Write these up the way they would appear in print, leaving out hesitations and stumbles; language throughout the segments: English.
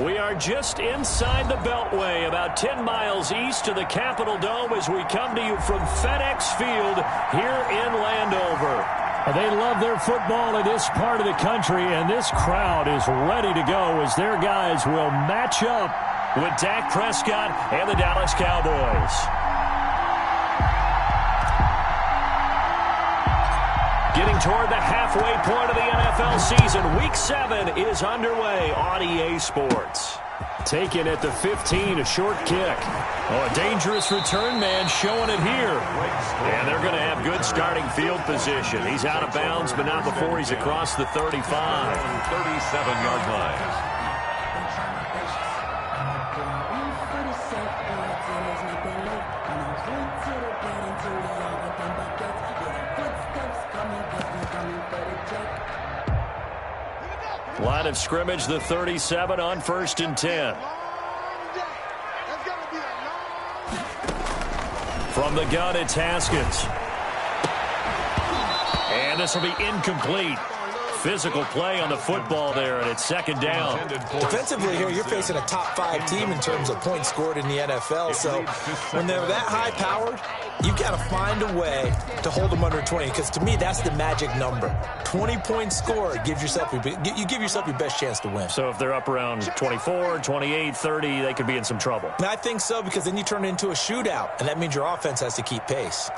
We are just inside the Beltway, about 10 miles east of the Capitol Dome as we come to you from FedEx Field here in Landover. They love their football in this part of the country, and this crowd is ready to go as their guys will match up with Dak Prescott and the Dallas Cowboys. Getting toward the halfway point of the NFL season, Week 7 is underway on EA Sports. Taken at the 15, a short kick. Oh, a dangerous return man showing it here. And they're going to have good starting field position. He's out of bounds, but not before he's across the 35. 37-yard line. Line of scrimmage, the 37 on 1st and 10. From the gun, it's Haskins. And this will be incomplete. Physical play on the football there, and it's 2nd down. Defensively here, you're facing a top 5 team in terms of points scored in the NFL. So when they're that high-powered, you've got to find a way to hold them under 20, because to me, that's the magic number. 20 points scored, you give yourself your best chance to win. So if they're up around 24, 28, 30, they could be in some trouble. And I think so, because then you turn it into a shootout, and that means your offense has to keep pace.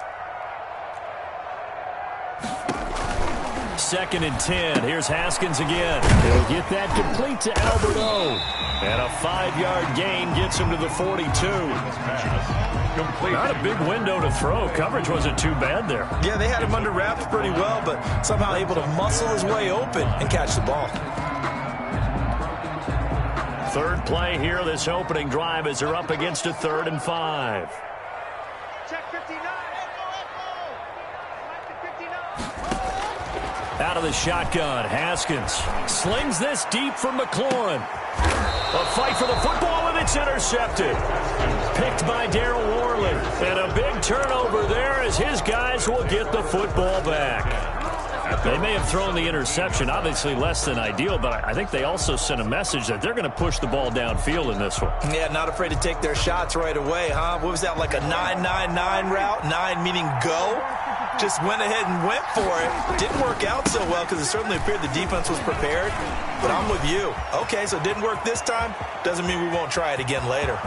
2nd and 10. Here's Haskins again. He'll get that complete to Alberto. And a 5-yard gain gets him to the 42. Not a big window to throw. Coverage wasn't too bad there. Yeah, they had him under wraps pretty well, but somehow able to muscle his way open and catch the ball. 3rd play here, this opening drive, as they're up against a 3rd and 5. Check 59. Out of the shotgun, Haskins slings this deep from McLaurin. A fight for the football, and it's intercepted. Picked by Darryl Worley. And a big turnover there as his guys will get the football back. They may have thrown the interception, obviously less than ideal, but I think they also sent a message that they're going to push the ball downfield in this one. Yeah, not afraid to take their shots right away, huh? What was that, like a 9-9-9 route? 9 meaning go? Just went ahead and went for it. Didn't work out so well because it certainly appeared the defense was prepared. But I'm with you. Okay, so it didn't work this time. Doesn't mean we won't try it again later.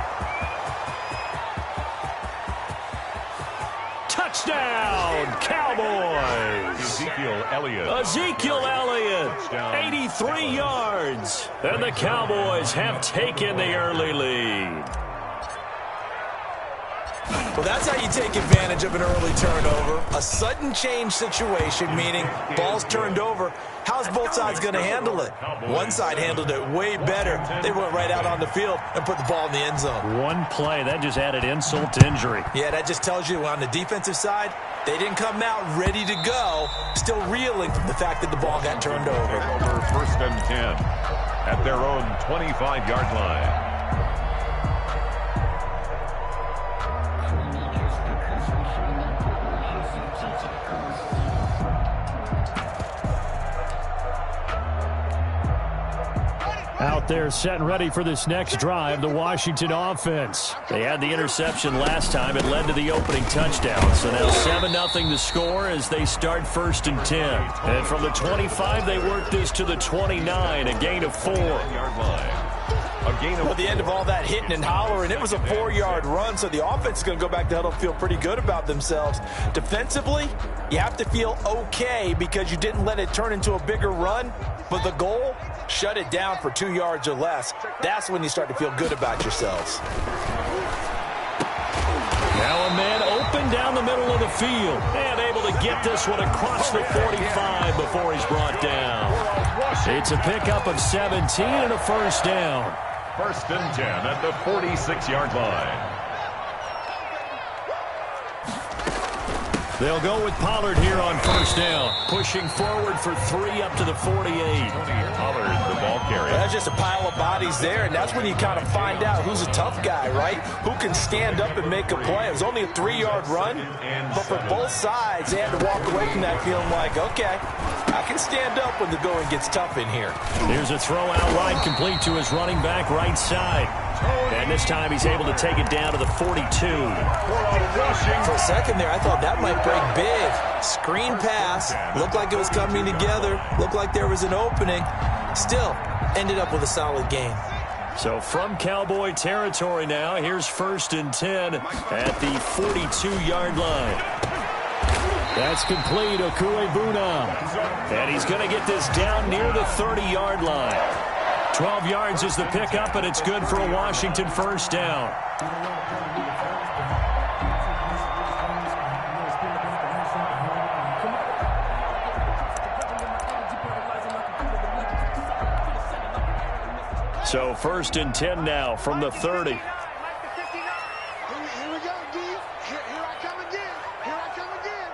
Touchdown, Cowboys! Ezekiel Elliott, 83 yards. And the Cowboys have taken the early lead. Well, that's how you take advantage of an early turnover. A sudden change situation, meaning ball's turned over. How's both sides going to handle it? One side handled it way better. They went right out on the field and put the ball in the end zone. One play, that just added insult to injury. Yeah, that just tells you on the defensive side, they didn't come out ready to go, still reeling from the fact that the ball got turned over. 1st and 10 at their own 25-yard line. Out there set and ready for this next drive, the Washington offense. They had the interception last time. It led to the opening touchdown. So now 7-0 the score as they start 1st and 10. And from the 25, they work this to the 29, a gain of 4. Well, at the end of all that hitting and hollering, it was a 4-yard run, so the offense is going to go back to huddle and feel pretty good about themselves. Defensively, you have to feel okay because you didn't let it turn into a bigger run, but the goal, shut it down for 2 yards or less. That's when you start to feel good about yourselves. Now a man open down the middle of the field and able to get this one across the 45 before he's brought down. It's a pickup of 17 and a 1st down. 1st and 10 at the 46-yard line. They'll go with Pollard here on 1st down, pushing forward for 3 up to the 48. Pollard, the ball carrier. That's just a pile of bodies there, and that's when you kind of find out who's a tough guy, right? Who can stand up and make a play. It was only a 3-yard run, but for both sides, they had to walk away from that feeling like, okay, I can stand up when the going gets tough in here. Here's a throw out wide, complete to his running back right side. And this time he's able to take it down to the 42. For a second there, I thought that might break big. Screen pass. Looked like it was coming together. Looked like there was an opening. Still, ended up with a solid gain. So from Cowboy territory now, here's 1st and 10 at the 42-yard line. That's complete, Okuebuna. And he's going to get this down near the 30-yard line. 12 yards is the pickup, and it's good for a Washington first down. So 1st and 10 now from the 30. Here we go, D. Here I come again. Here I come again.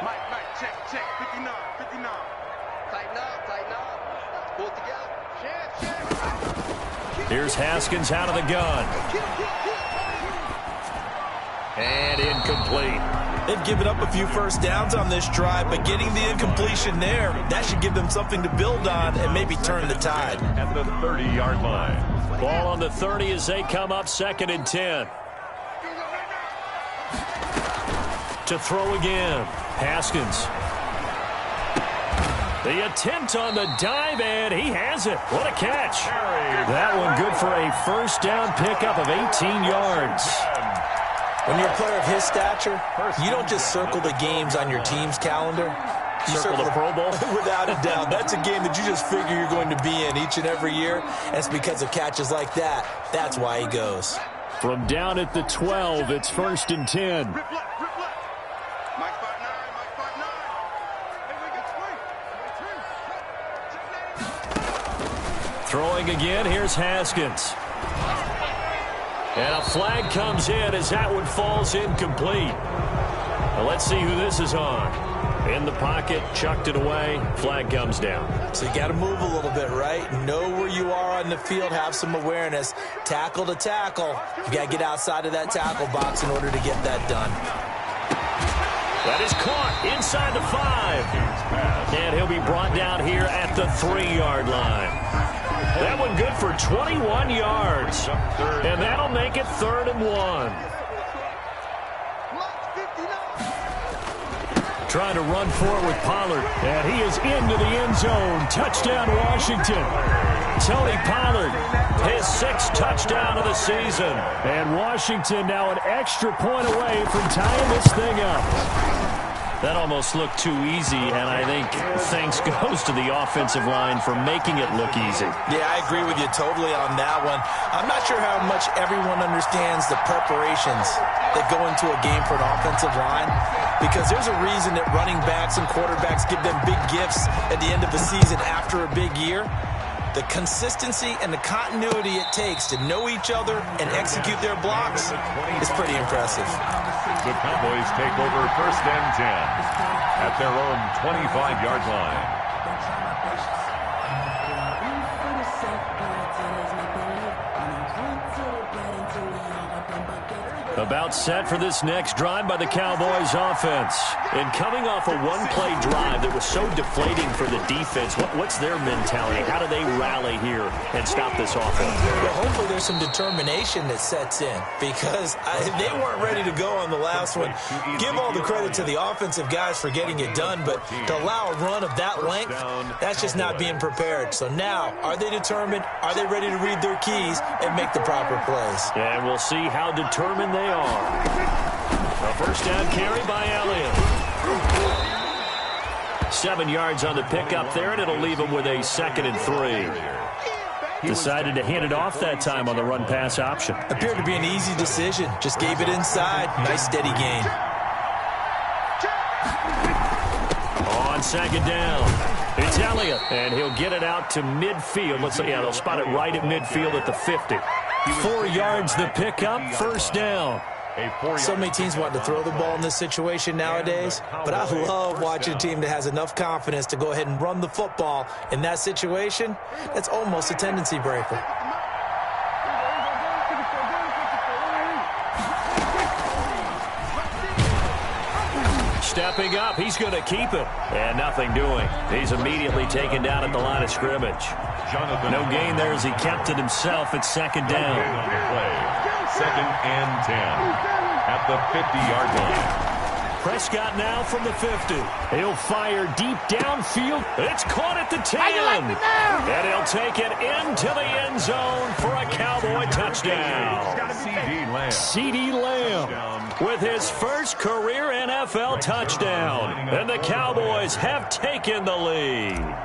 Mike, check. 59. Tighten up. Pull it together. Check. Here's Haskins out of the gun. And incomplete. They've given up a few first downs on this drive, but getting the incompletion there, that should give them something to build on and maybe turn the tide. At the 30-yard line. Ball on the 30 as they come up 2nd and 10. To throw again. Haskins. The attempt on the dive, and he has it. What a catch. That one good for a first down pickup of 18 yards. When you're a player of his stature, you don't just circle the games on your team's calendar. You Circle the Pro Bowl? Without a doubt. That's a game that you just figure you're going to be in each and every year. And it's because of catches like that. That's why he goes. From down at the 12, it's 1st and 10. Mike 5'9". Throwing again, here's Haskins. And a flag comes in as that one falls incomplete. Well, let's see who this is on. In the pocket, chucked it away, flag comes down. So you got to move a little bit, right? Know where you are on the field, have some awareness. Tackle to tackle. You got to get outside of that tackle box in order to get that done. That is caught inside the 5. And he'll be brought down here at the 3-yard line. That one good for 21 yards. And that'll make it 3rd and 1. Trying to run for it with Pollard. And he is into the end zone. Touchdown, Washington. Tony Pollard, his 6th touchdown of the season. And Washington now an extra point away from tying this thing up. That almost looked too easy, and I think thanks goes to the offensive line for making it look easy. Yeah, I agree with you totally on that one. I'm not sure how much everyone understands the preparations that go into a game for an offensive line, because there's a reason that running backs and quarterbacks give them big gifts at the end of the season after a big year. The consistency and the continuity it takes to know each other and execute their blocks is pretty impressive. The Cowboys take over 1st and 10 at their own 25-yard line. About set for this next drive by the Cowboys offense. And coming off a one-play drive that was so deflating for the defense, what's their mentality? How do they rally here and stop this offense? Well, hopefully there's some determination that sets in, because they weren't ready to go on the last one. Give all the credit to the offensive guys for getting it done, but to allow a run of that length, that's just not being prepared. So now, are they determined? Are they ready to read their keys and make the proper plays? And we'll see how determined they are. A first down carry by Elliott. 7 yards on the pickup there, and it'll leave him with a 2nd and 3. Decided to hand it off that time on the run-pass option. Appeared to be an easy decision. Just gave it inside. Nice steady gain. On 2nd down, it's Elliott, and he'll get it out to midfield. Let's say, yeah, they'll spot it right at midfield at the 50. 4 yards the pickup, first down. So many teams want to throw the ball in this situation nowadays, but I love watching a team that has enough confidence to go ahead and run the football. In that situation, that's almost a tendency breaker. stepping up. He's going to keep it. And nothing doing. He's immediately taken down at the line of scrimmage. No gain there as he kept it himself at second down. Second and 10 at the 50-yard line. Prescott now from the 50. He'll fire deep downfield. It's caught at the 10. And he'll take it into the end zone for a Cowboy touchdown. CeeDee Lamb with his first career NFL touchdown. And the Cowboys have taken the lead.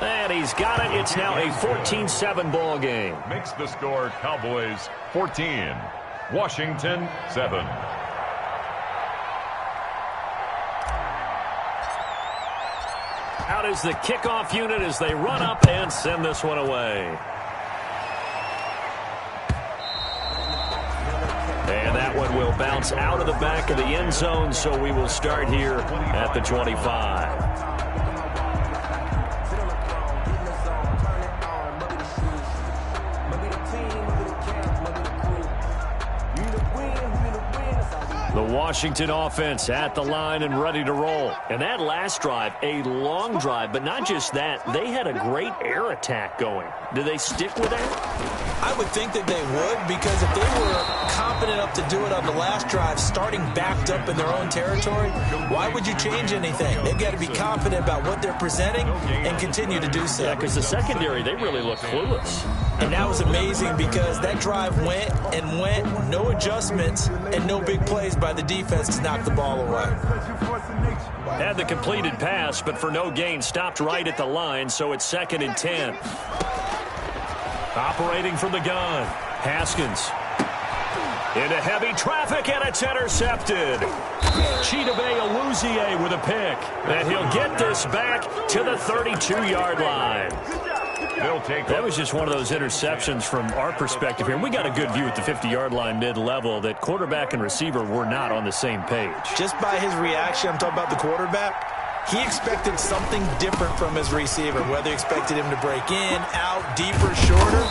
And he's got it. It's now a 14-7 ball game. Makes the score Cowboys 14, Washington 7. Out is the kickoff unit as they run up and send this one away. And that one will bounce out of the back of the end zone, so we will start here at the 25. The Washington offense at the line and ready to roll. And that last drive, a long drive, but not just that. They had a great air attack going. Do they stick with that? I would think that they would, because if they were confident enough to do it on the last drive, starting backed up in their own territory, why would you change anything? They've got to be confident about what they're presenting and continue to do so. Yeah, because the secondary, they really look clueless. And that was amazing because that drive went and went, no adjustments and no big plays by the defense to knock the ball away. Had the completed pass, but for no gain, stopped right at the line, so it's second and 10. Operating from the gun, Haskins. Into heavy traffic, and it's intercepted. Chidobe Awuzie with a pick. And he'll get this back to the 32-yard line. That was just one of those interceptions from our perspective here. We got a good view at the 50-yard line mid-level that quarterback and receiver were not on the same page. Just by his reaction, I'm talking about the quarterback, he expected something different from his receiver, whether he expected him to break in, out, deeper, shorter.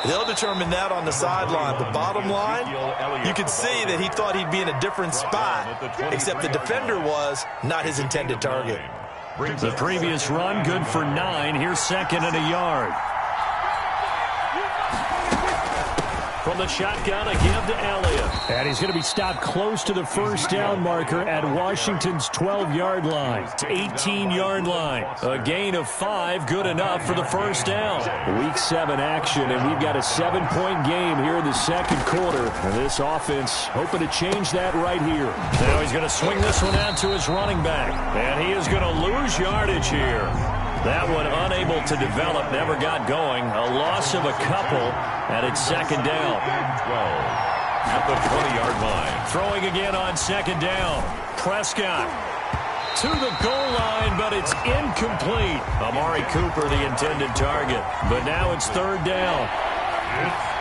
They'll determine that on the sideline. But bottom line, you can see that he thought he'd be in a different spot, except the defender was not his intended target. The previous run, good for 9. Here's second and a yard. From the shotgun, a give to Elliott. And he's going to be stopped close to the first down marker at Washington's 12-yard line. 18-yard line. A gain of 5, good enough for the first down. Week 7 action, and we've got a 7-point game here in the second quarter. And this offense hoping to change that right here. Now he's going to swing this one out to his running back. And he is going to lose yardage here. That one unable to develop, never got going. A loss of a couple, and it's second down. 12 at the 20-yard line. Throwing again on second down. Prescott to the goal line, but it's incomplete. Amari Cooper, the intended target. But now it's third down.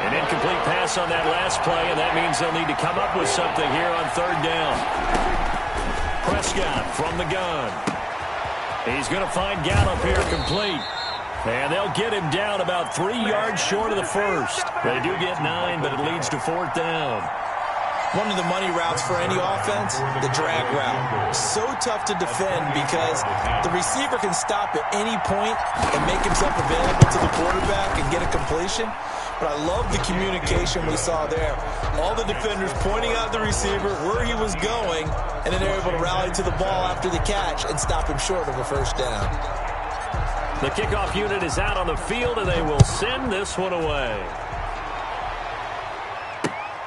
An incomplete pass on that last play, and that means they'll need to come up with something here on third down. Prescott from the gun. He's going to find Gallup here complete. And they'll get him down about 3 yards short of the first. They do get 9, but it leads to fourth down. One of the money routes for any offense, the drag route. So tough to defend because the receiver can stop at any point and make himself available to the quarterback and get a completion. But I love the communication we saw there. All the defenders pointing out the receiver where he was going, and then they're able to rally to the ball after the catch and stop him short of a first down. The kickoff unit is out on the field, and they will send this one away.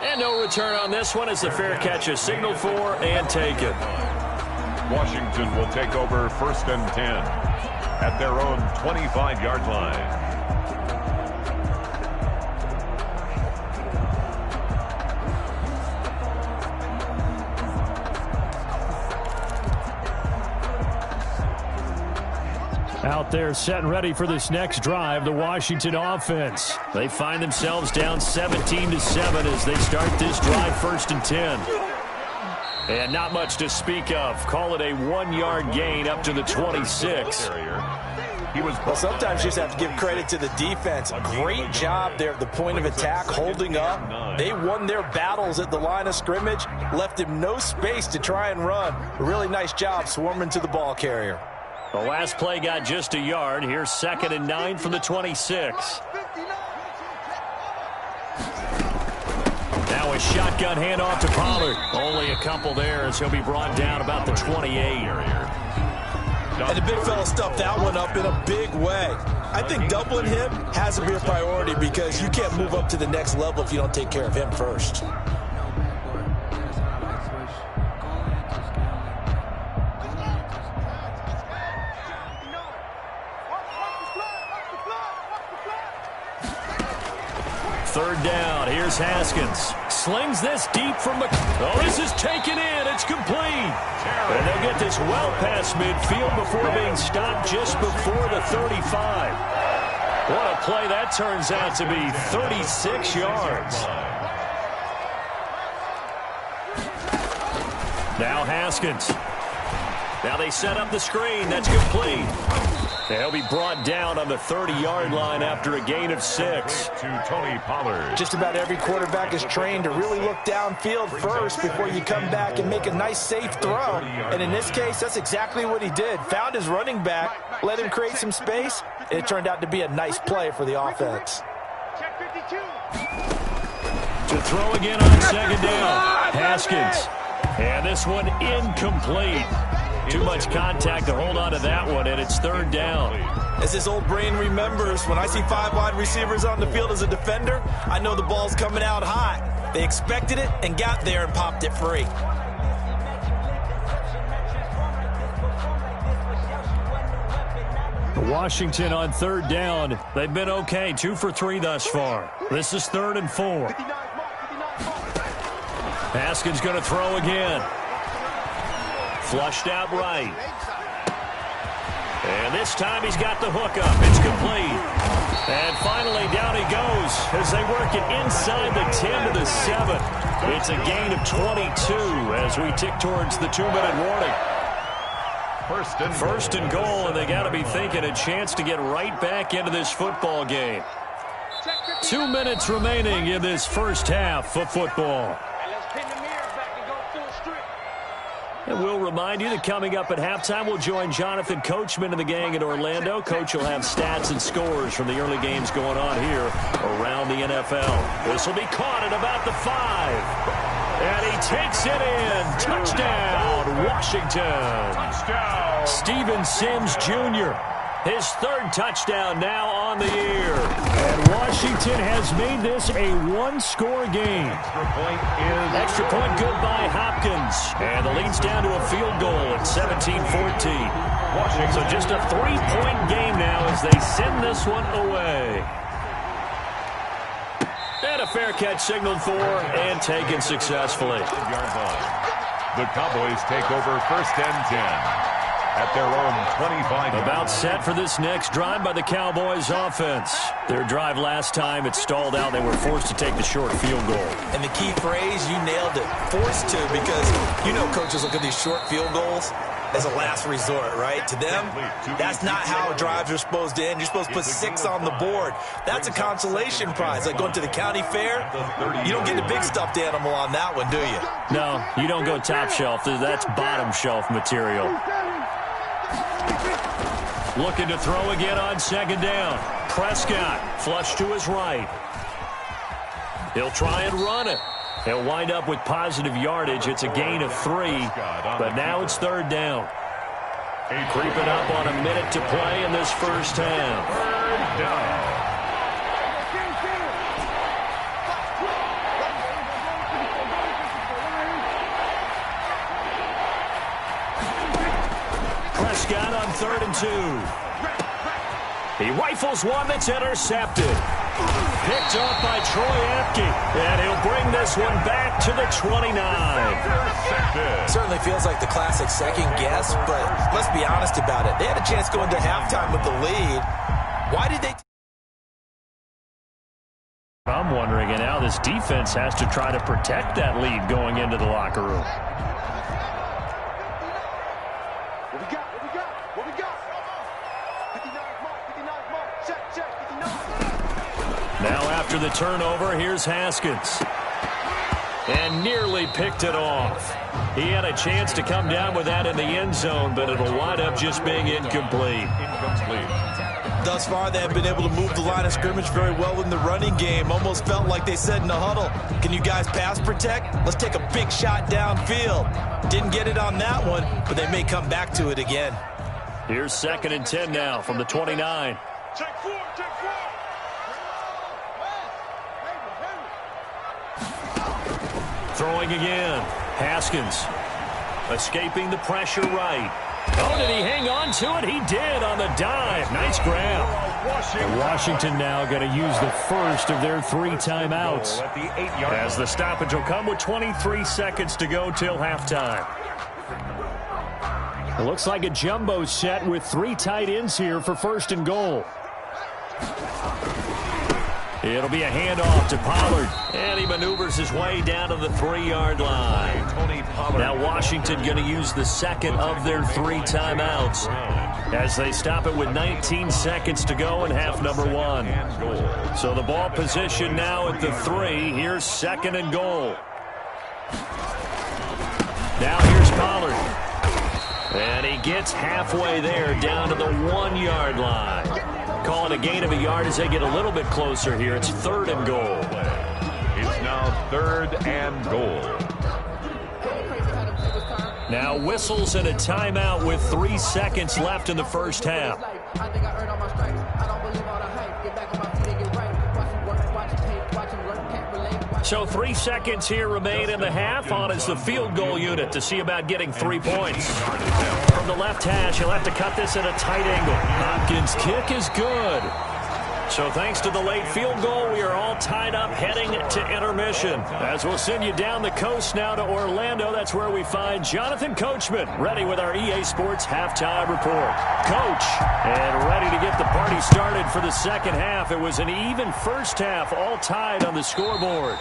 And no return on this one as the fair catch is signaled for and taken. Washington will take over first and 10 at their own 25-yard line. Out there set and ready for this next drive, the Washington offense. They find themselves down 17-7 as they start this drive first and 10. And not much to speak of. Call it a 1-yard gain up to the 26. Well, sometimes you just have to give credit to the defense. Great job there at the point of attack, holding up. They won their battles at the line of scrimmage, left him no space to try and run. A really nice job swarming to the ball carrier. The last play got just a yard. Here's 2nd and 9 from the 26. Now a shotgun handoff to Pollard. Only a couple there as he'll be brought down about the 28. And the big fella stuffed that one up in a big way. I think doubling him has to be a priority because you can't move up to the next level if you don't take care of him first. Third down. Here's Haskins. Slings this deep from the... Oh, this is taken in. It's complete. And they'll get this well past midfield before being stopped just before the 35. What a play that turns out to be. 36 yards. Now Haskins. Now they set up the screen. That's complete. They'll be brought down on the 30-yard line after a gain of 6. To Tony Pollard. Just about every quarterback is trained to really look downfield first before you come back and make a nice, safe throw. And in this case, that's exactly what he did. Found his running back, let him create some space, and it turned out to be a nice play for the offense. To throw again on 2nd down. Haskins. And this one incomplete. Too much contact to hold on to that one, and it's 3rd down. As his old brain remembers, when I see 5 wide receivers on the field as a defender, I know the ball's coming out hot. They expected it and got there and popped it free. Washington on 3rd down. They've been okay, 2 for 3 thus far. This is 3rd and 4. Haskins going to throw again. Flushed out right. And this time he's got the hook up. It's complete. And finally down he goes as they work it inside the 10 to the 7. It's a gain of 22 as we tick towards the 2-minute warning. First and goal, and they got to be thinking a chance to get right back into this football game. 2 minutes remaining in this first half of football. And we'll remind you that coming up at halftime, we'll join Jonathan Coachman and the gang in Orlando. Coach will have stats and scores from the early games going on here around the NFL. This will be caught at about the 5. And he takes it in. Touchdown, Washington. Touchdown. Steven Sims Jr., his 3rd touchdown now on the year. And Washington has made this a 1-score game. Extra point good by Hopkins. And the lead's down to a field goal at 17-14. So just a 3-point game now as they send this one away. And a fair catch signaled for and taken successfully. The Cowboys take over 1st and 10. At their own 25. About set for this next drive by the Cowboys offense. Their drive last time, it stalled out. They were forced to take the short field goal. And the key phrase, you nailed it. Forced to, because you know coaches look at these short field goals as a last resort, right? To them, that's not how drives are supposed to end. You're supposed to put 6 on the board. That's a consolation prize. Like going to the county fair, you don't get the big stuffed animal on that one, do you? No, you don't go top shelf. That's bottom shelf material. Looking to throw again on 2nd down. Prescott flush to his right. He'll try and run it. He'll wind up with positive yardage. It's a gain of 3, but now it's 3rd down. Creeping up on a minute to play in this first half. 3rd down. Prescott on 3rd and 2. He rifles one that's intercepted. Picked off by Troy Apke. And he'll bring this one back to the 29. Certainly feels like the classic second guess, but let's be honest about it. They had a chance going to halftime with the lead. Why did they... I'm wondering, and now this defense has to try to protect that lead going into the locker room. What we got? 59. Now after the turnover, here's Haskins. And nearly picked it off. He had a chance to come down with that in the end zone, but it'll wind up just being incomplete. Thus far, they have been able to move the line of scrimmage very well in the running game. Almost felt like they said in the huddle, can you guys pass protect? Let's take a big shot downfield. Didn't get it on that one, but they may come back to it again. Here's 2nd and 10 now from the 29. Throwing again. Haskins escaping the pressure right. Oh, did he hang on to it? He did on the dive. Nice grab. And Washington now going to use the first of their 3 timeouts. As the stoppage will come with 23 seconds to go till halftime. It looks like a jumbo set with 3 tight ends here for 1st and goal. It'll be a handoff to Pollard. And he maneuvers his way down to the 3-yard line. Now Washington going to use the 2nd of their 3 timeouts as they stop it with 19 seconds to go in half number 1. So the ball position now at the 3. Here's 2nd and goal. Now here's Pollard. And he gets halfway there down to the 1-yard line. Call it a gain of a yard as they get a little bit closer here. It's 3rd and goal. It's now 3rd and goal. Now whistles and a timeout with 3 seconds left in the first half. So 3 seconds here remain in the half. On is the field goal unit to see about getting 3 points. From the left hash, he'll have to cut this at a tight angle. Hopkins' kick is good. So thanks to the late field goal, we are all tied up heading to intermission. As we'll send you down the coast now to Orlando, that's where we find Jonathan Coachman, ready with our EA Sports halftime report. Coach, and ready to get the party started for the second half. It was an even first half, all tied on the scoreboard.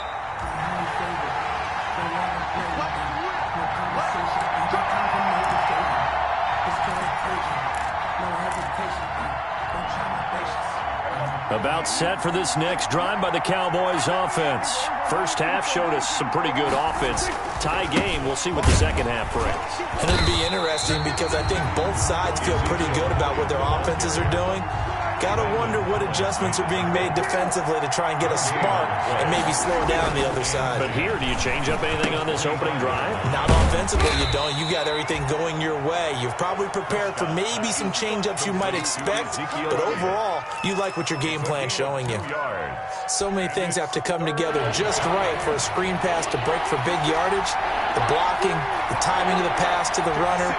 About set for this next drive by the Cowboys offense. First half showed us some pretty good offense. Tie game, we'll see what the second half brings. And it'll be interesting because I think both sides feel pretty good about what their offenses are doing. Gotta wonder what adjustments are being made defensively to try and get a spark and maybe slow down the other side. But here, do you change up anything on this opening drive? Not offensively, you don't. You got everything going your way. You've probably prepared for maybe some change-ups you might expect, but overall, you like what your game plan's showing you. So many things have to come together just right for a screen pass to break for big yardage. The blocking, the timing of the pass to the runner,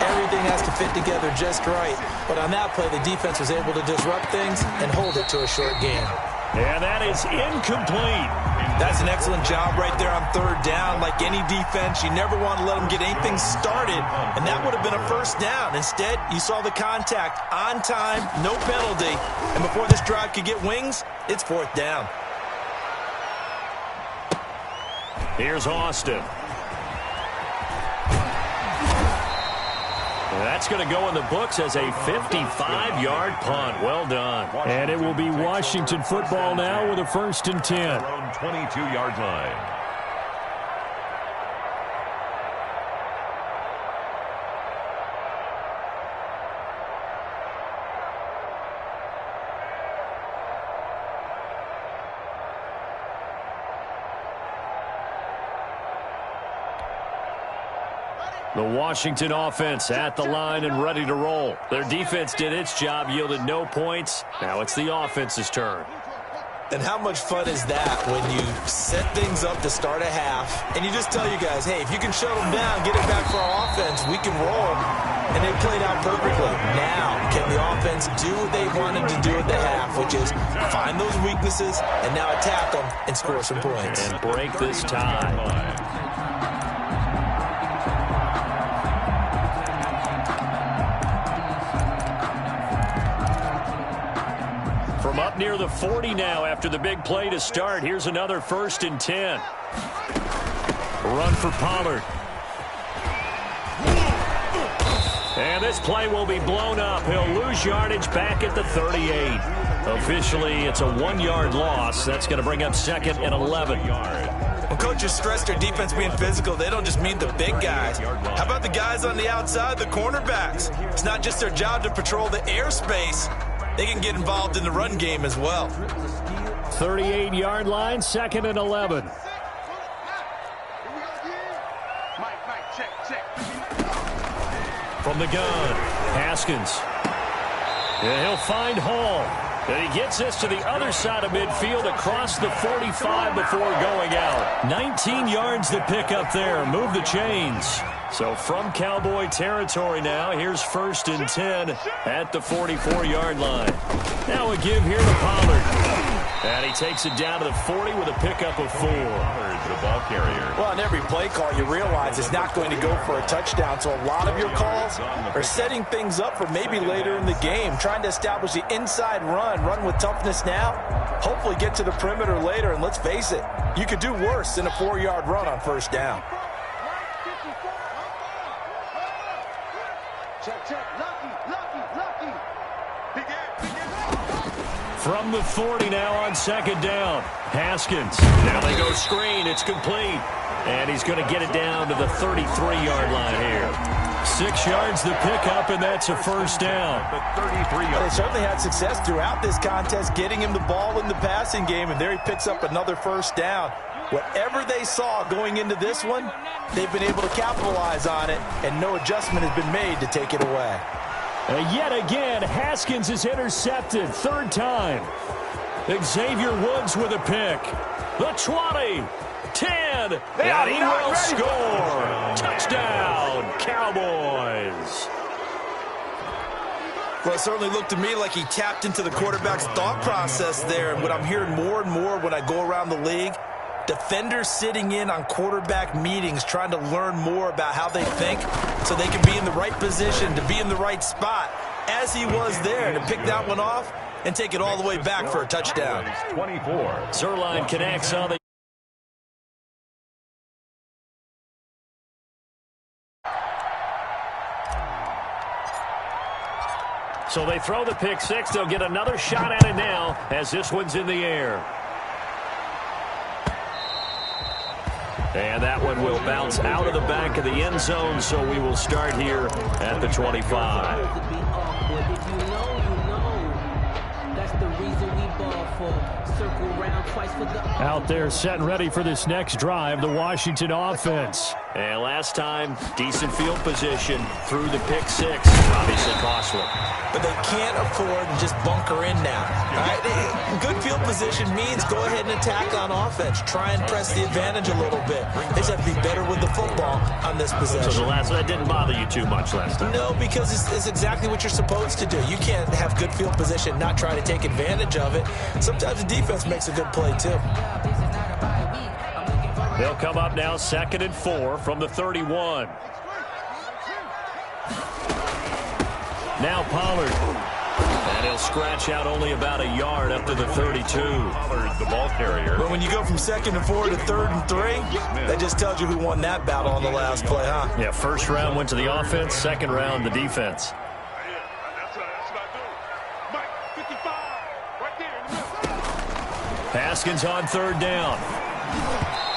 everything has to fit together just right. But on that play, the defense was able to disrupt things and hold it to a short game. And that is incomplete. That's an excellent job right there on 3rd down. Like any defense, you never want to let them get anything started, and that would have been a first down. Instead, you saw the contact on time, no penalty, and before this drive could get wings, it's 4th down. Here's Austin. That's going to go in the books as a 55-yard punt. Well done. And it will be Washington football now with a 1st and 10. 22-yard line. The Washington offense at the line and ready to roll. Their defense did its job, yielded no points. Now it's the offense's turn. And how much fun is that when you set things up to start a half, and you just tell you guys, hey, if you can shut them down, get it back for our offense, we can roll. And they played out perfectly. Now, can the offense do what they wanted to do at the half, which is find those weaknesses and now attack them and score some points. And break this tie. From up near the 40 now after the big play to start. Here's another 1st and 10. Run for Pollard. And this play will be blown up. He'll lose yardage back at the 38. Officially, it's a 1-yard loss. That's going to bring up 2nd and 11. When coaches stress their defense being physical, they don't just mean the big guys. How about the guys on the outside, the cornerbacks? It's not just their job to patrol the airspace. They can get involved in the run game as well. 38-yard line, 2nd and 11. From the gun, Haskins. And he'll find Hall. And he gets this to the other side of midfield across the 45 before going out. 19 yards to pick up there. Move the chains. So from Cowboy territory now, here's 1st and 10 at the 44-yard line. Now a give here to Pollard. And he takes it down to the 40 with a pickup of 4. The ball carrier. Well, on every play call, you realize it's not going to go for a touchdown. So a lot of your calls are setting things up for maybe later in the game, trying to establish the inside run with toughness now, hopefully get to the perimeter later. And let's face it, you could do worse than a 4-yard run on 1st down. From the 40 now on 2nd down. Haskins. Now they go screen. It's complete. And he's going to get it down to the 33-yard line here. 6 yards to pick up, and that's a 1st down. They certainly had success throughout this contest, getting him the ball in the passing game, and there he picks up another 1st down. Whatever they saw going into this one, they've been able to capitalize on it, and no adjustment has been made to take it away. Yet again, Haskins is intercepted. 3rd time. Xavier Woods with a pick. The 20, 10, and he will score. Touchdown, Cowboys. Well, it certainly looked to me like he tapped into the quarterback's thought process there. And what I'm hearing more and more when I go around the league, defenders sitting in on quarterback meetings trying to learn more about how they think so they can be in the right position, to be in the right spot, as he was there, to pick that one off and take it all the way back for a touchdown. 24. Zerline connects on the... So they throw the pick 6. They'll get another shot at it now as this one's in the air. And that one will bounce out of the back of the end zone, so we will start here at the 25. Out there set and ready for this next drive, the Washington offense. And last time, decent field position through the pick 6. Obviously costly. But they can't afford to just bunker in now. All right? Good field position means go ahead and attack on offense. Try and press the advantage a little bit. They just have to be better with the football on this possession. So that didn't bother you too much last time? No, because it's exactly what you're supposed to do. You can't have good field position, not try to take advantage of it. Sometimes the defense makes a good play, too. They'll come up now 2nd and 4 from the 31. Now Pollard. And he'll scratch out only about a yard up to the 32. Pollard, the ball carrier. But when you go from 2nd and 4 to 3rd and 3, that just tells you who won that battle on the last play, huh? Yeah, 1st round went to the offense, 2nd round the defense. Haskins on 3rd down.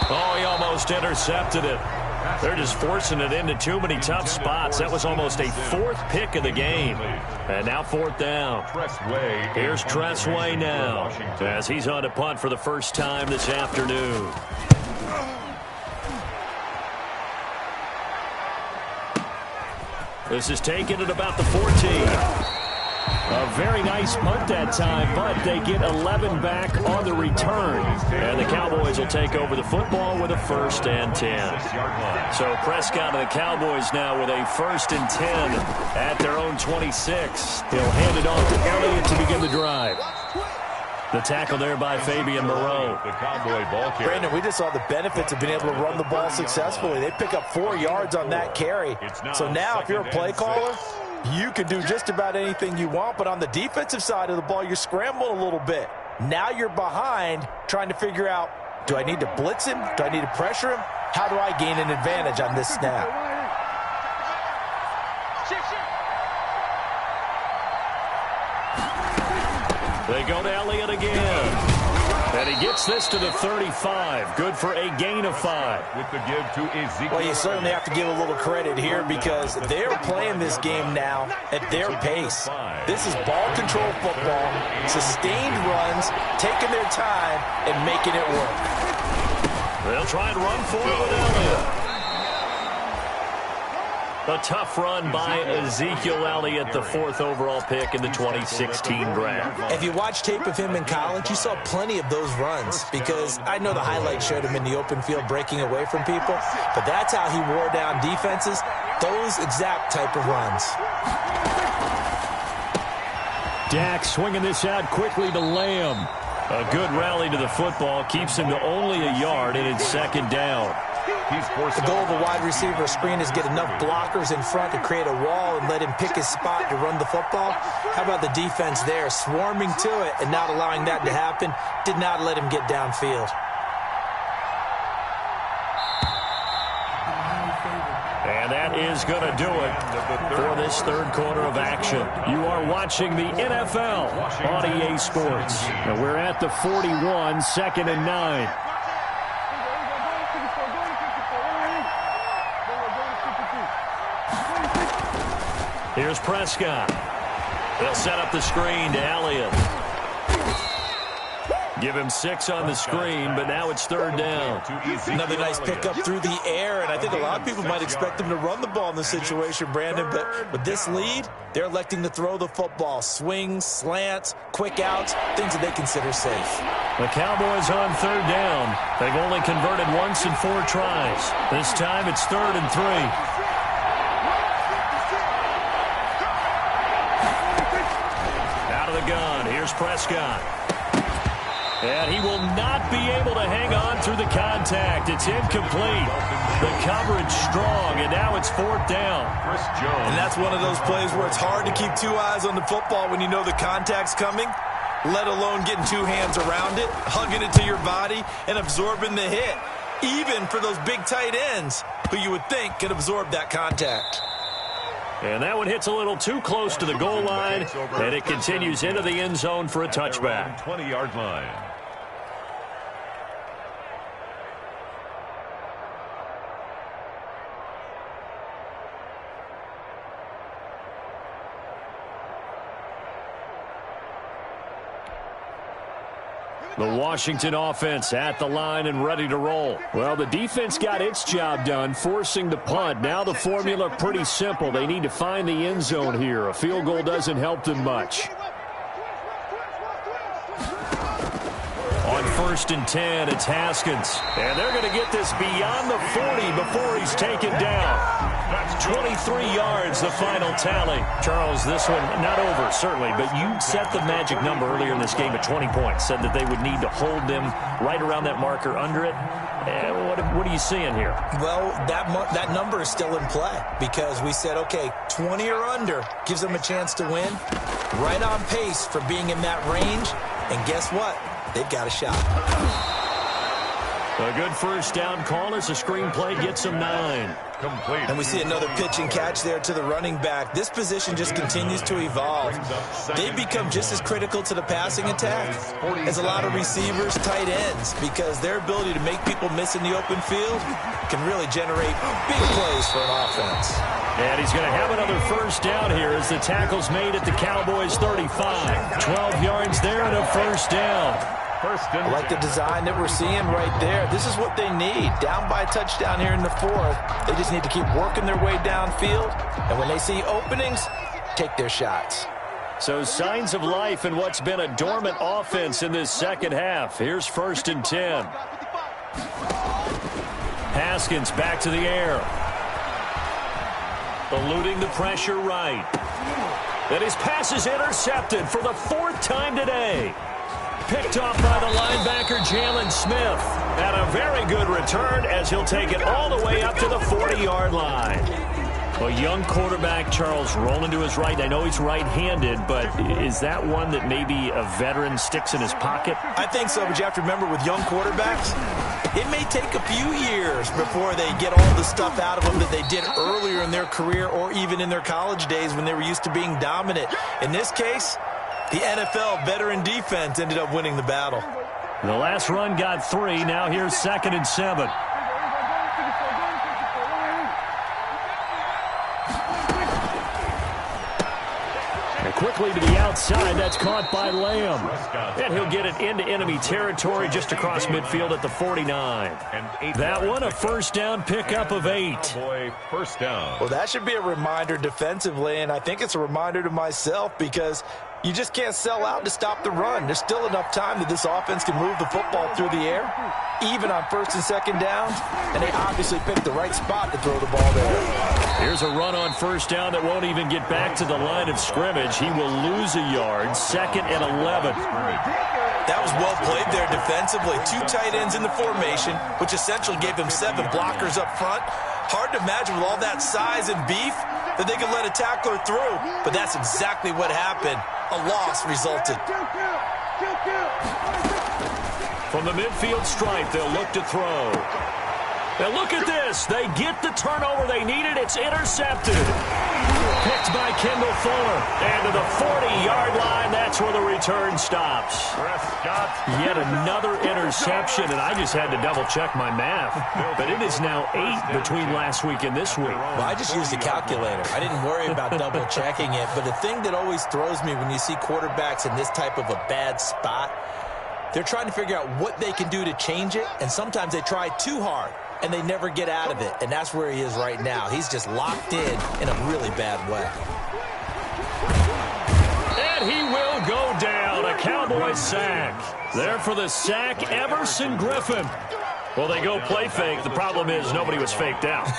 Oh, he almost intercepted it. They're just forcing it into too many tough spots. That was almost a 4th pick of the game. And now 4th down. Here's Tressway now as he's on to punt for the first time this afternoon. This is taken at about the 14. A very nice punt that time, but they get 11 back on the return. And the Cowboys will take over the football with a 1st and 10. So Prescott and the Cowboys now with a 1st and 10 at their own 26. He'll hand it off to Elliott to begin the drive. The tackle there by Fabian Moreau. The Cowboy ball carrier. Brandon, we just saw the benefits of being able to run the ball successfully. They pick up 4 yards on that carry. So now if you're a play caller, you can do just about anything you want, but on the defensive side of the ball, you're scrambling a little bit. Now you're behind trying to figure out, do I need to blitz him? Do I need to pressure him? How do I gain an advantage on this snap? They go to Elliott again. And he gets this to the 35. Good for a gain of 5. With the give to Ezekiel. Well, you certainly have to give a little credit here because they're playing this game now at their pace. This is ball control football, sustained runs, taking their time, and making it work. They'll try and run for it with Elliott. A tough run by Ezekiel Elliott, the 4th overall pick in the 2016 draft. If you watch tape of him in college, you saw plenty of those runs because I know the highlights showed him in the open field breaking away from people, but that's how he wore down defenses, those exact type of runs. Dak swinging this out quickly to Lamb. A good rally to the football keeps him to only a yard, and it's 2nd down. The goal of a wide receiver screen is get enough blockers in front to create a wall and let him pick his spot to run the football. How about the defense there, swarming to it and not allowing that to happen? Did not let him get downfield. And that is going to do it for this 3rd quarter of action. You are watching the NFL on EA Sports. And we're at the 41, 2nd and 9. Here's Prescott. They'll set up the screen to Elliott. Give him 6 on the screen, but now it's 3rd down. Another nice pickup through the air, and I think a lot of people might expect them to run the ball in this situation, Brandon, but with this lead, they're electing to throw the football. Swings, slants, quick outs, things that they consider safe. The Cowboys on 3rd down. They've only converted once in 4 tries. This time it's 3rd and 3. Gun. Here's Prescott. And he will not be able to hang on through the contact. It's incomplete. The coverage strong, and now it's 4th down. And that's one of those plays where it's hard to keep 2 eyes on the football when you know the contact's coming, let alone getting 2 hands around it, hugging it to your body, and absorbing the hit, even for those big tight ends who you would think could absorb that contact. And that one hits a little too close to the goal line, and it continues into the end zone for a touchback. 20-yard line. The Washington offense at the line and ready to roll. Well, the defense got its job done, forcing the punt. Now the formula pretty simple. They need to find the end zone here. A field goal doesn't help them much. On 1st and 10, it's Haskins. And they're going to get this beyond the 40 before he's taken down. 23 yards, the final tally. Charles, this one not over, certainly, but you set the magic number earlier in this game at 20 points. Said that they would need to hold them right around that marker under it. What are you seeing here? Well, that number is still in play because we said, okay, 20 or under gives them a chance to win. Right on pace for being in that range. And guess what? They've got a shot. A good 1st down call as the screenplay gets them 9. Complete. And we see another pitch and catch there to the running back. This position just continues to evolve. They become just as critical to the passing attack as a lot of receivers, tight ends, because their ability to make people miss in the open field can really generate big plays for an offense. And he's going to have another 1st down here as the tackle's made at the Cowboys 35. 12 yards there and a 1st down. I like the design that we're seeing right there. This is what they need. Down by a touchdown here in the 4th. They just need to keep working their way downfield. And when they see openings, take their shots. So signs of life in what's been a dormant offense in this 2nd half. Here's 1st and 10. Haskins back to the air. Eluding the pressure right. And his pass is intercepted for the 4th time today. Picked off by the linebacker, Jalen Smith. And a very good return as he'll take it all the way up to the 40-yard line. A young quarterback, Charles, rolling to his right. I know he's right-handed, but is that one that maybe a veteran sticks in his pocket? I think so, but you have to remember with young quarterbacks, it may take a few years before they get all the stuff out of them that they did earlier in their career or even in their college days when they were used to being dominant. In this case, The NFL veteran defense ended up winning the battle. The last run got 3. Now here's 2nd and 7. And quickly to the outside. That's caught by Lamb. And he'll get it into enemy territory just across midfield at the 49. That one a first down pickup of 8. First down. Well, that should be a reminder defensively, and I think it's a reminder to myself because you just can't sell out to stop the run. There's still enough time that this offense can move the football through the air, even on 1st and 2nd downs, and they obviously picked the right spot to throw the ball there. Here's a run on 1st down that won't even get back to the line of scrimmage. He will lose a yard. 2nd and 11. That was well played there defensively. 2 tight ends in the formation, which essentially gave them 7 blockers up front. Hard to imagine with all that size and beef that they could let a tackler through, but that's exactly what happened. A loss resulted. From the midfield stripe, they'll look to throw. Now look at this. They get the turnover they needed. It's intercepted. Picked by Kendall Fuller. And to the 40-yard line, that's where the return stops. Yet another interception, and I just had to double-check my math. But it is now 8 between last week and this week. Well, I just used a calculator. I didn't worry about double-checking it. But the thing that always throws me when you see quarterbacks in this type of a bad spot, they're trying to figure out what they can do to change it, and sometimes they try too hard, and they never get out of it, and that's where he is right now. He's just locked in a really bad way. And he will go down, a Cowboys sack. There for the sack, Everson Griffin. Well, they go play fake. The problem is nobody was faked out.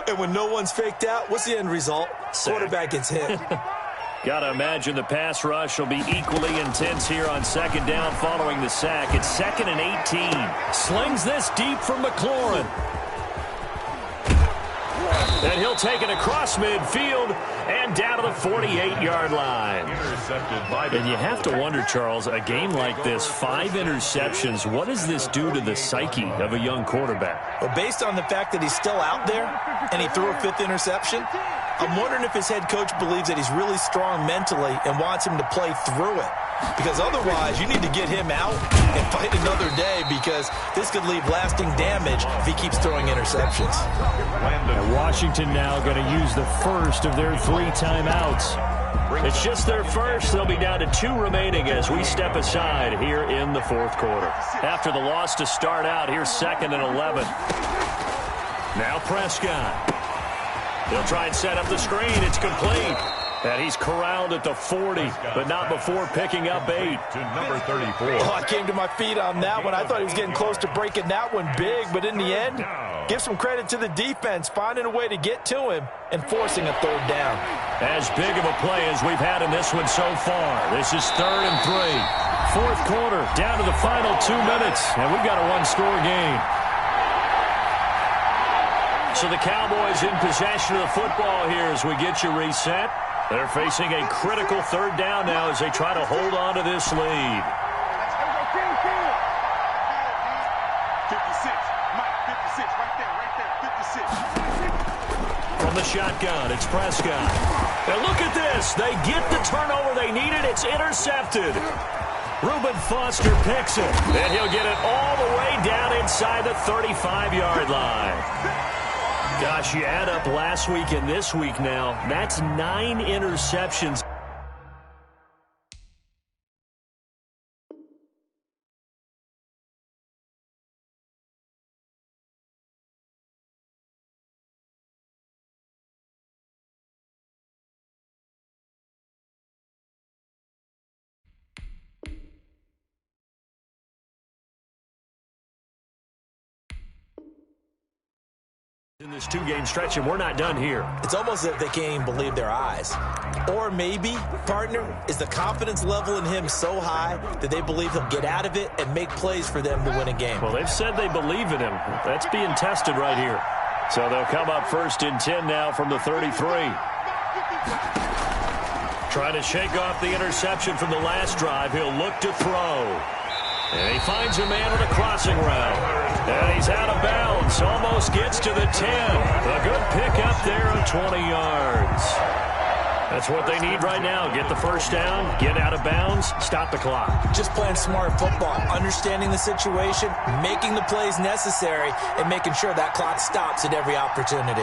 And when no one's faked out, what's the end result? Sack. Quarterback gets hit. Got to imagine the pass rush will be equally intense here on 2nd down following the sack. It's 2nd and 18. Slings this deep from McLaurin. And he'll take it across midfield and down to the 48-yard line. And you have to wonder, Charles, a game like this, 5 interceptions, what does this do to the psyche of a young quarterback? Well, based on the fact that he's still out there and he threw a 5th interception, I'm wondering if his head coach believes that he's really strong mentally and wants him to play through it. Because otherwise, you need to get him out and fight another day because this could leave lasting damage if he keeps throwing interceptions. And Washington now going to use the first of their 3 timeouts. It's just their first. They'll be down to 2 remaining as we step aside here in the 4th quarter. After the loss to start out, here's 2nd and 11. Now Prescott. They'll try and set up the screen. It's complete. And he's corralled at the 40, but not before picking up 8. To number 34. Oh, I came to my feet on that one. I thought he was getting close to breaking that one big, but in the end, give some credit to the defense, finding a way to get to him and forcing a 3rd down. As big of a play as we've had in this one so far. This is 3rd and 3. 4th quarter, down to the final 2 minutes, and we've got a 1-score game. So the Cowboys in possession of the football here as we get you reset. They're facing a critical 3rd down now as they try to hold on to this lead. 56, Mike, 56, right there, 56. From the shotgun, it's Prescott. And look at this. They get the turnover they needed. It's intercepted. Reuben Foster picks it. And he'll get it all the way down inside the 35-yard line. Gosh, you add up last week and this week now, that's 9 interceptions. In this 2-game stretch, and we're not done here. It's almost as if they can't even believe their eyes. Or maybe, partner, is the confidence level in him so high that they believe he'll get out of it and make plays for them to win a game. Well, they've said they believe in him. That's being tested right here. So they'll come up 1st and 10 now from the 33. Trying to shake off the interception from the last drive. He'll look to throw. And he finds a man on a crossing route. And he's out of bounds. Almost gets to the 10. A good pick up there of 20 yards. That's what they need right now. Get the first down, get out of bounds, stop the clock. Just playing smart football, understanding the situation, making the plays necessary, and making sure that clock stops at every opportunity.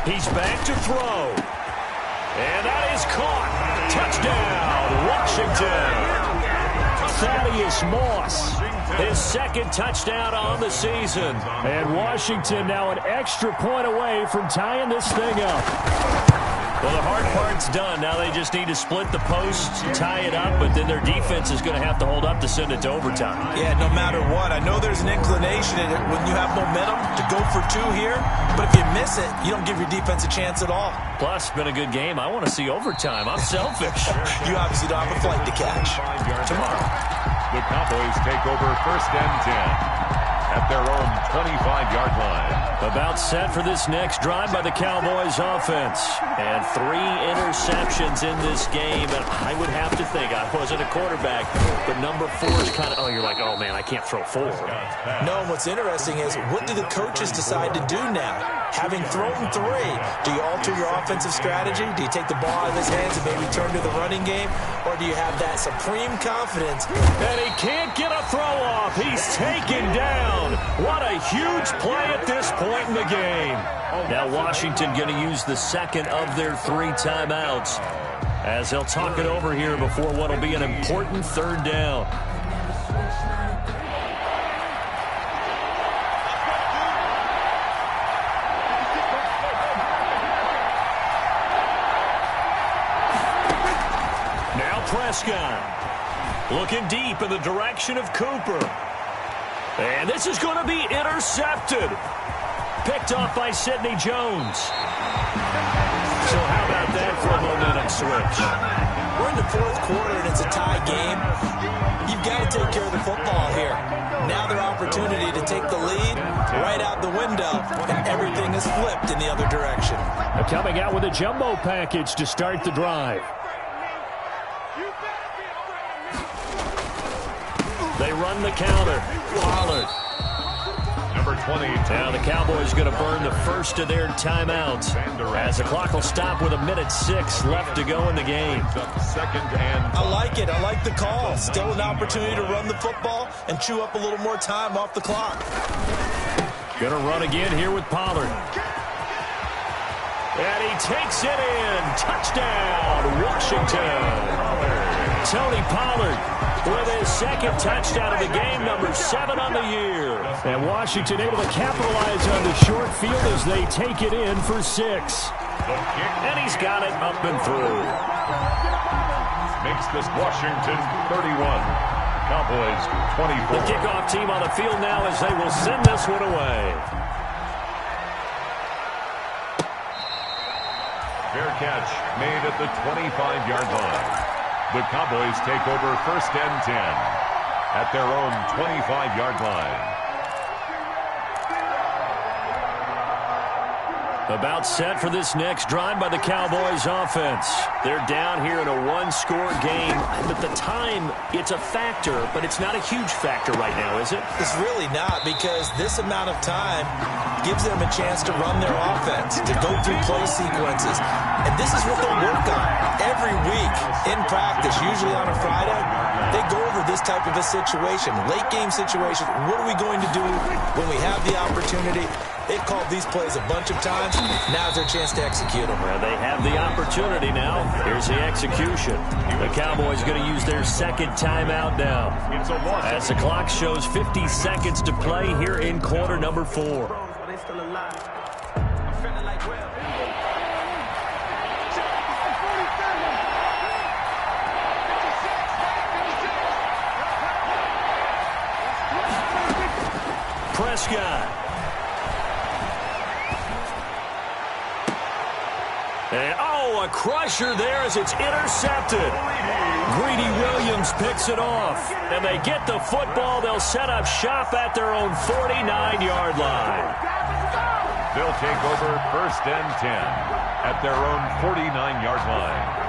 He's back to throw. And that is caught. Touchdown, Washington. Thaddeus Moss, his second touchdown on the season. And Washington now an extra point away from tying this thing up. Well, the hard part's done. Now they just need to split the posts, tie it up, but then their defense is going to have to hold up to send it to overtime. Yeah, no matter what. I know there's an inclination in it when you have momentum to go for two here, but if you miss it, you don't give your defense a chance at all. Plus, it's been a good game. I want to see overtime. I'm selfish. You obviously don't have a flight to catch. Tomorrow. The Cowboys take over first and 10 at their own 25-yard line. About set for this next drive by the Cowboys offense. And 3 interceptions in this game. And I would have to think, I wasn't a quarterback, but number 4 is kind of, you're like, oh, man, I can't throw 4. No, what's interesting is, what do the coaches decide to do now? Having thrown 3, do you alter your offensive strategy? Do you take the ball out of his hands and maybe turn to the running game? Or do you have that supreme confidence? And he can't get a throw off. He's taken down. What a huge play at this point in the game. Now Washington going to use the second of their 3 timeouts as they'll talk it over here before what will be an important third down. Now Prescott looking deep in the direction of Cooper. And this is going to be intercepted. Picked off by Sidney Jones. So how about that for a momentum switch? We're in the 4th quarter and it's a tie game. You've got to take care of the football here. Now their opportunity to take the lead right out the window, and everything is flipped in the other direction. They're coming out with a jumbo package to start the drive. They run the counter. Pollard. Number 20. Now the Cowboys going to burn the first of their timeouts as the clock will stop with 1:06 left to go in the game. Second and I like it. I like the call. Still an opportunity to run the football and chew up a little more time off the clock. Going to run again here with Pollard. And he takes it in. Touchdown, Washington. Tony Pollard with his second touchdown of the game, number 7 on the year. And Washington able to capitalize on the short field as they take it in for 6. And he's got it up and through. Makes this Washington 31. Cowboys 24. The kickoff team on the field now as they will send this one away. Fair catch made at the 25-yard line. The Cowboys take over first and 10 at their own 25-yard line. About set for this next drive by the Cowboys offense. They're down here in a 1-score game, but the time, it's a factor, but it's not a huge factor right now, is it? It's really not, because this amount of time gives them a chance to run their offense, to go through play sequences. And this is what they work on every week in practice, usually on a Friday. They go over this type of a situation, late game situation. What are we going to do when we have the opportunity? They've called these plays a bunch of times. Now's their chance to execute them. Well, they have the opportunity now. Here's the execution. The Cowboys going to use their second timeout now, as the clock shows 50 seconds to play here in quarter number 4. Prescott. And, a crusher there as it's intercepted. Greedy Williams picks it off. And they get the football. They'll set up shop at their own 49-yard line. They'll take over first and 10 at their own 49-yard line.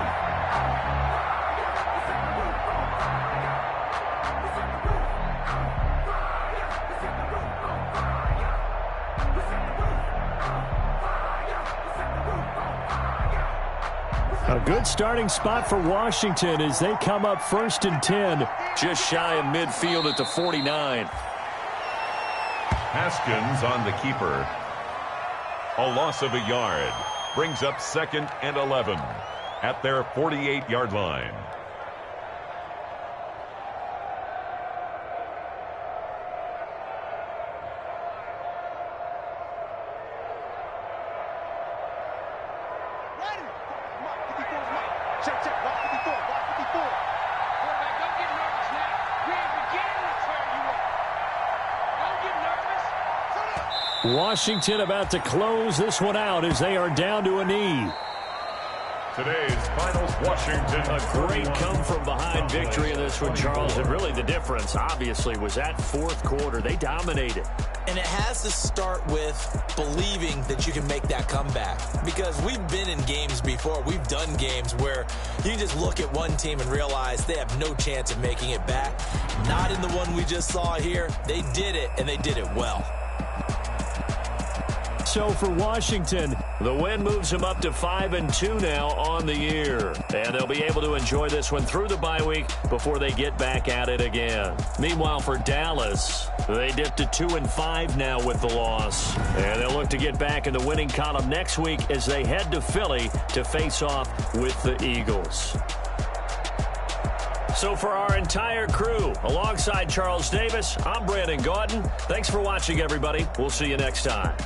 A good starting spot for Washington as they come up 1st and 10. Just shy of midfield at the 49. Haskins on the keeper. A loss of a yard. Brings up 2nd and 11 at their 48-yard line. Washington about to close this one out as they are down to a knee. Today's finals, Washington. A great come-from-behind victory in this one, Charles. And really the difference, obviously, was that 4th quarter. They dominated. And it has to start with believing that you can make that comeback. Because we've been in games before. We've done games where you can just look at one team and realize they have no chance of making it back. Not in the one we just saw here. They did it, and they did it well. So for Washington, the win moves them up to 5-2 now on the year. And they'll be able to enjoy this one through the bye week before they get back at it again. Meanwhile, for Dallas, they dipped to 2-5 now with the loss. And they'll look to get back in the winning column next week as they head to Philly to face off with the Eagles. So for our entire crew, alongside Charles Davis, I'm Brandon Gaudin. Thanks for watching, everybody. We'll see you next time.